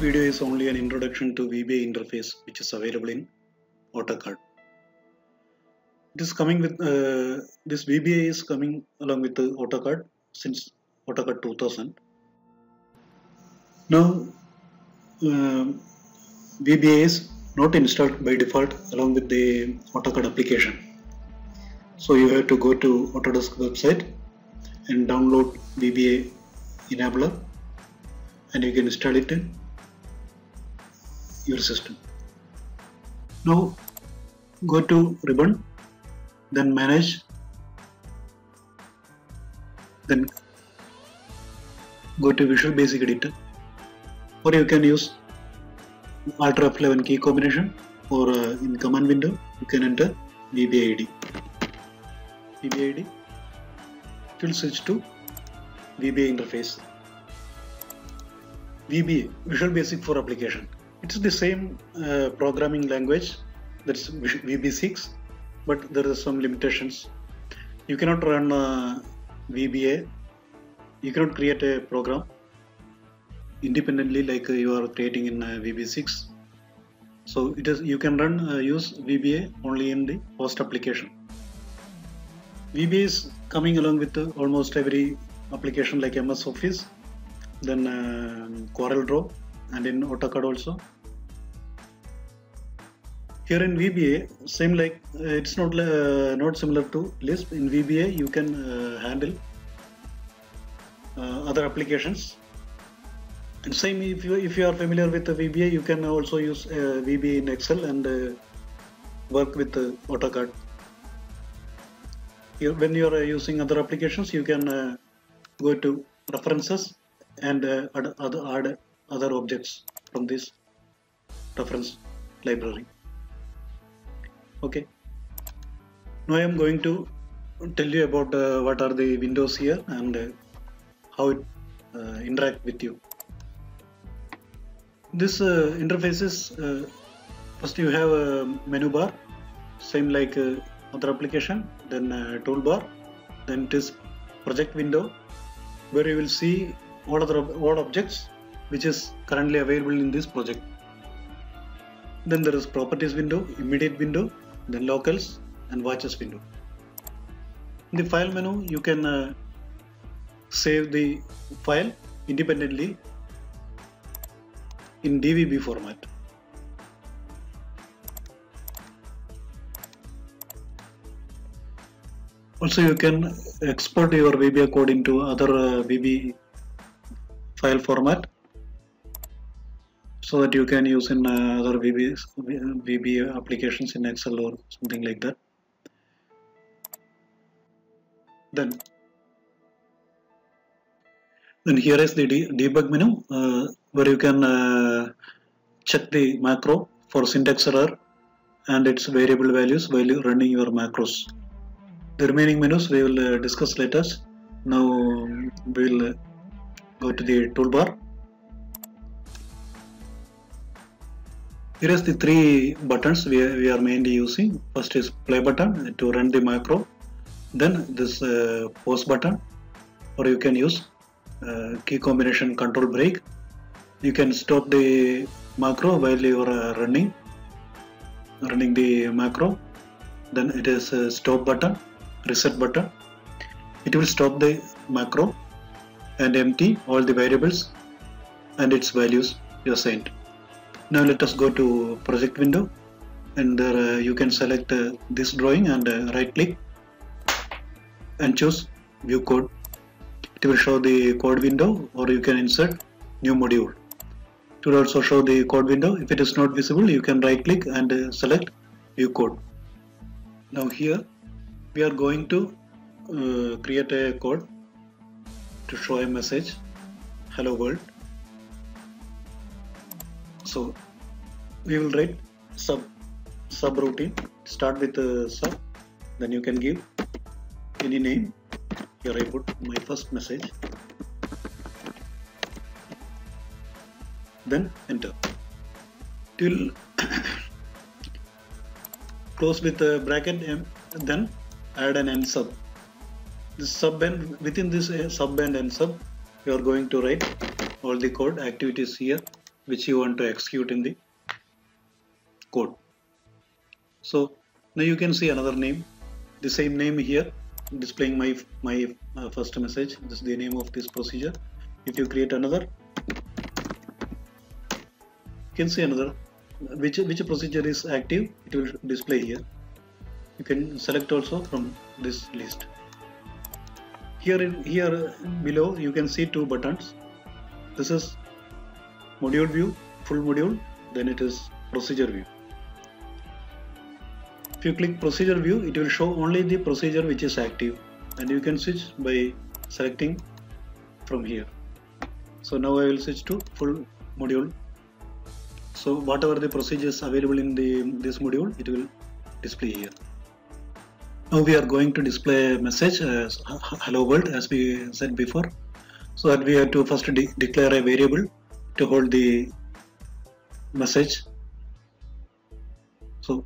video is only an introduction to VBA interface which is available in AutoCAD. It is coming with this VBA is coming along with the AutoCAD since AutoCAD 2000. Now VBA is not installed by default along with the AutoCAD application. So you have to go to Autodesk website and download VBA enabler, and you can install it in your system. Now go to ribbon, then manage, then go to Visual Basic Editor, or you can use Alt F11 key combination, or in command window you can enter VBA ID. VBA ID, it will switch to VBA interface. VBA, Visual Basic for Application. It's the same programming language, that's VB6, but there are some limitations. You cannot run VBA, you cannot create a program independently like you are creating in VB6. So it is, you can run use VBA only in the host application. VBA is coming along with almost every application like MS Office, then CorelDRAW, and in AutoCAD also. Here in VBA, same like it's not similar to Lisp. In VBA, you can handle other applications. And same if you are familiar with the VBA, you can also use VBA in Excel and work with AutoCAD. Here, when you are using other applications, you can go to references and add other objects from this reference library. Okay. Now I am going to tell you about what are the windows here and how it interact with you. This interface is first you have a menu bar, same like other application, then toolbar, then it is project window where you will see all objects which is currently available in this project. Then there is properties window, immediate window, then locals and watches window. In the file menu you can save the file independently in DVB format. Also you can export your VBA code into other VB file format so that you can use in other VB applications in Excel or something like that. Then here is the debug menu where you can check the macro for syntax error and its variable values while you're running your macros. The remaining menus we will discuss later. Now we will go to the toolbar. Here is the three buttons we are mainly using. First is play button to run the macro. Then this pause button, or you can use key combination control break. You can stop the macro while you are running the macro. Then it is a stop button, reset button. It will stop the macro and empty all the variables and its values you assigned. Now let us go to project window, and there you can select this drawing and right click and choose view code. It will show the code window, or you can insert new module. It will also show the code window. If it is not visible, you can right click and select view code. Now here we are going to create a code to show a message, hello world. So we will write subroutine. Start with sub, then you can give any name. Here I put my first message, then enter. It will close with a bracket, and then add an end sub. This sub and within this sub and end sub, we are going to write all the code activities here which you want to execute in the code. So now you can see another name, the same name here, displaying my first message. This is the name of this procedure. If you create another, you can see another, which procedure is active, it will display here. You can select also from this list. Here below you can see two buttons. This is module view, full module, then it is procedure view. If you click procedure view, it will show only the procedure which is active, and you can switch by selecting from here. So now I will switch to full module. So whatever the procedures available in this module, it will display here. Now we are going to display a message as hello world, as we said before. So that we have to first declare a variable to hold the message. So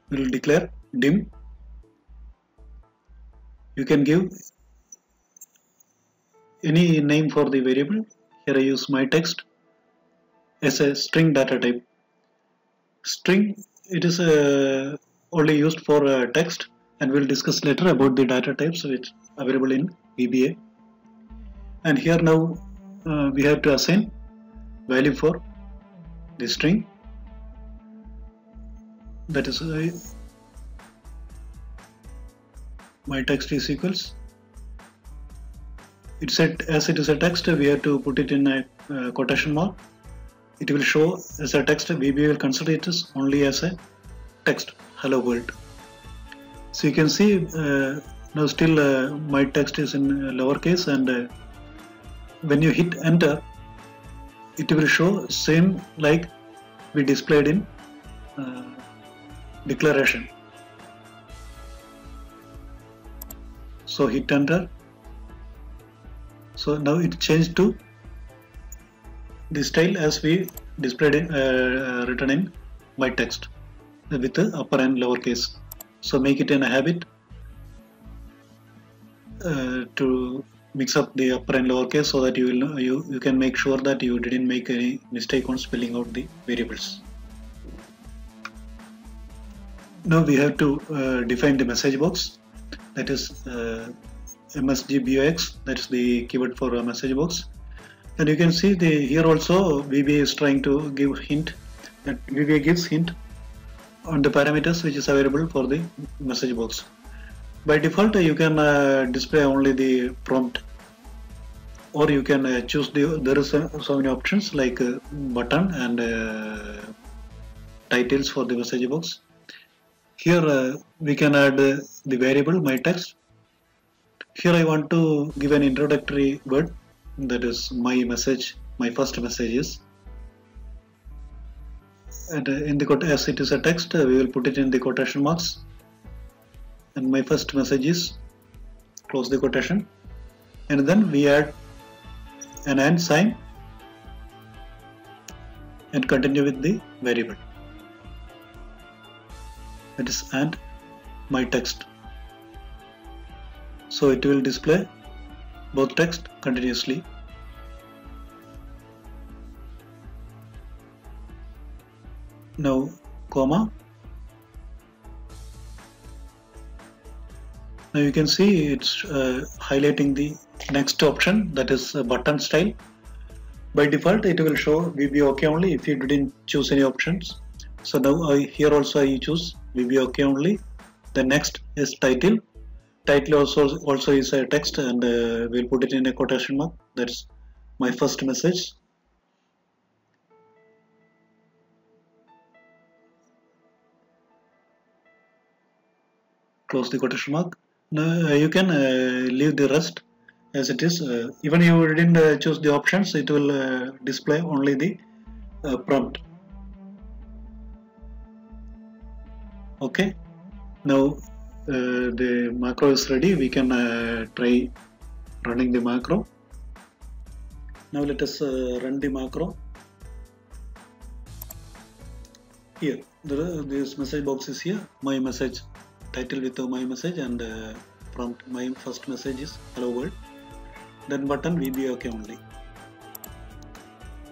we will declare dim. You can give any name for the variable. Here I use my text as a string data type. String, it is only used for text, and we'll discuss later about the data types which are available in VBA. And here now we have to assign value for the string, that is my text is equals, it said as it is a text, we have to put it in a quotation mark. It will show as a text. VBA will consider it as only as a text hello world. So you can see now still my text is in lowercase, and when you hit enter, it will show same like we displayed in declaration. So hit enter. So now it changed to the style as we displayed in written in my text with the upper and lower case. So make it in a habit to mix up the upper and lower case, so that you will know, you can make sure that you didn't make any mistake on spelling out the variables. Now we have to define the message box, that is msgbox, that is the keyword for a message box. And you can see here also VBA is trying to give hint, that VBA gives hint on the parameters which is available for the message box. By default you can display only the prompt, or you can choose there is so many options like button and titles for the message box. Here we can add the variable my text. Here I want to give an introductory word, that is my message, my first message is, and in the as it is a text, we will put it in the quotation marks, and my first message is, close the quotation, and then we add an and sign and continue with the variable, that is and my text. So it will display both text continuously. Now comma. Now you can see it's highlighting the next option, that is button style. By default it will show VBA OK only if you didn't choose any options. So now here also I choose VBA OK only. The next is title. Title also is a text, and we'll put it in a quotation mark, that's my first message. Close the quotation mark. Now you can leave the rest as it is. Even you didn't choose the options, it will display only the prompt. Okay, now the macro is ready. We can try running the macro. Now let us run the macro. Here this message box is here, my message, title with my message, and prompt, my first message is hello world, then button VBA OK only.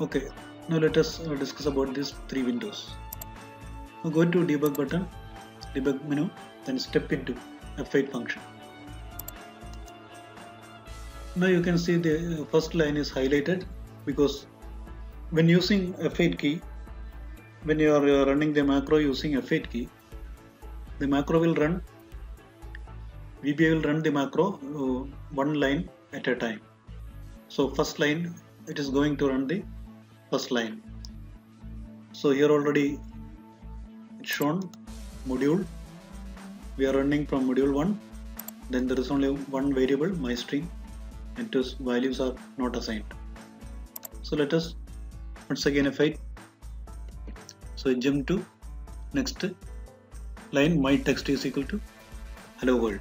Okay, Now let us discuss about these three windows. Now go to debug button, debug menu, then step into F8 function. Now you can see the first line is highlighted because when using F8 key, when you are running the macro using F8 key, the macro will run, VBA will run the macro one line at a time. So first line, it is going to run the first line. So here already it's shown module. We are running from module 1. Then there is only one variable, myString, and its values are not assigned. So let us once again F8. So jump to next line, my text is equal to hello world.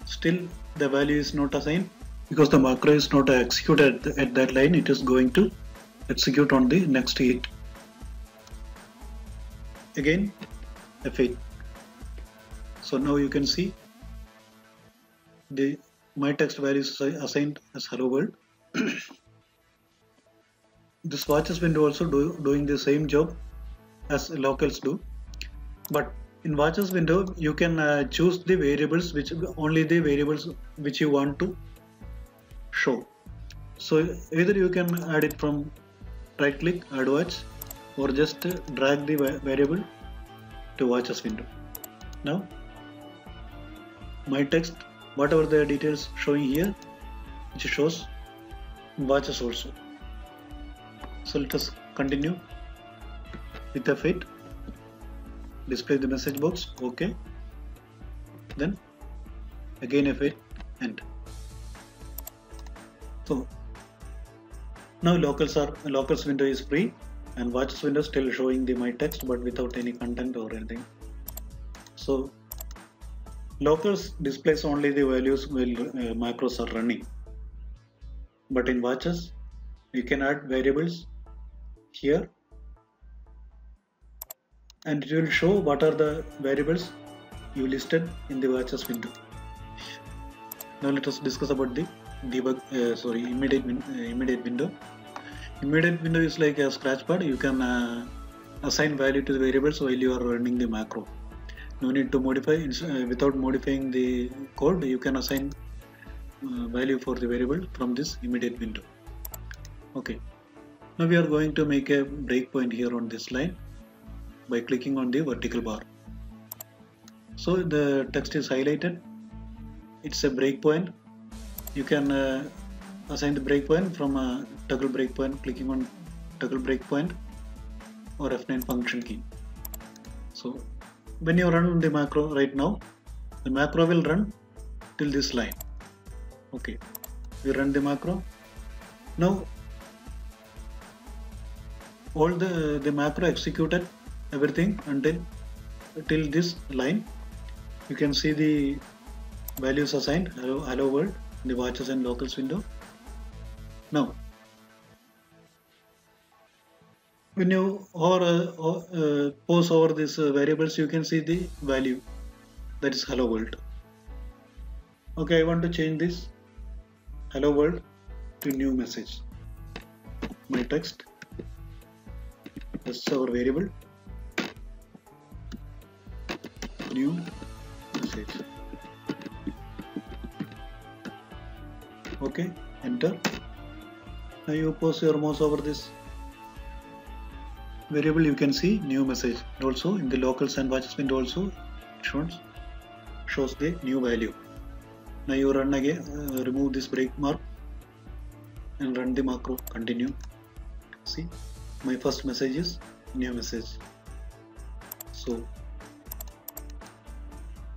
Still the value is not assigned because the macro is not executed at that line. It is going to execute on the next hit. Again F8. So now you can see the my text value is assigned as hello world. This watches window also doing the same job as locals do, but in watches window you can choose the variables which only the variables which you want to show. So either you can add it from right click, add watch, or just drag the variable to watches window. Now my text, whatever the details showing here, which shows watches also. So let us continue with F8. Display the message box, OK. Then again F8 and so now locals window is free and watches window still showing the my text but without any content or anything. So locals displays only the values while macros are running, but in watches you can add variables here and it will show what are the variables you listed in the watches window. Now let us discuss about the debug immediate window. Immediate window is like a scratch pad. You can assign value to the variables while you are running the macro. No need to modify. Without modifying the code, you can assign value for the variable from this immediate window. Okay. Now we are going to make a breakpoint here on this line by clicking on the vertical bar. So the text is highlighted. It's a breakpoint. You can assign the breakpoint from a toggle breakpoint, clicking on toggle breakpoint or F9 function key. So when you run the macro right now, the macro will run till this line. Okay, we run the macro. Now all the macro executed everything till this line. You can see the values assigned hello world in the watches and locals window. Now when you pose over these variables, you can see the value that is hello world. Okay, I want to change this hello world to new message. My text, that's our variable, new message. Okay, enter. Now you pose your mouse over this variable, you can see new message. Also in the locals and watches window also shows the new value. Now you run again, remove this break mark and run the macro, continue. See, my first message is new message. So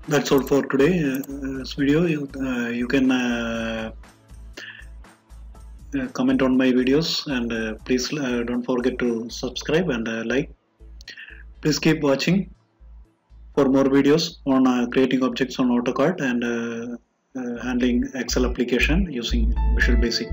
that's all for today's video. You can comment on my videos and please don't forget to subscribe and like. Please keep watching for more videos on creating objects on AutoCAD and handling Excel application using Visual Basic.